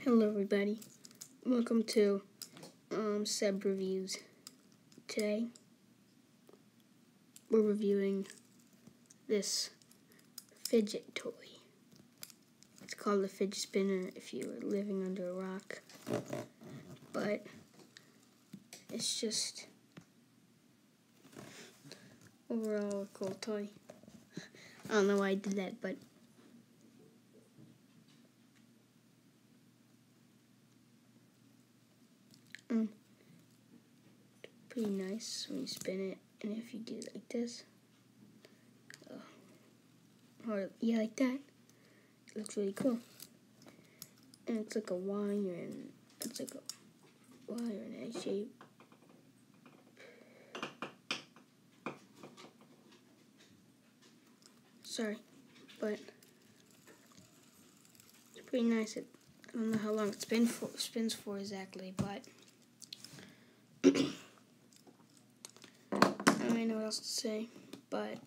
Hello everybody, welcome to Seb Reviews. Today we're reviewing this fidget toy. It's called a fidget spinner if you were living under a rock, but it's just overall a cool toy. I don't know why I did that, but pretty nice when you spin it, and if you do it like this, or like that, it looks really cool. And it's like a wire, and it's like a wire in that shape. Sorry, but it's pretty nice. I don't know how long it spins for exactly, but I don't really know what else to say, but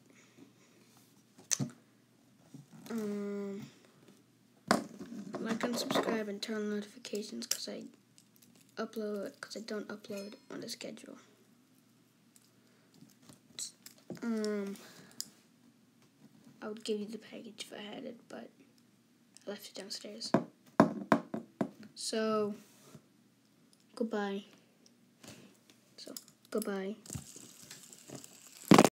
like and subscribe and turn on notifications because I don't upload on the schedule. I would give you the package if I had it, but I left it downstairs. So, goodbye.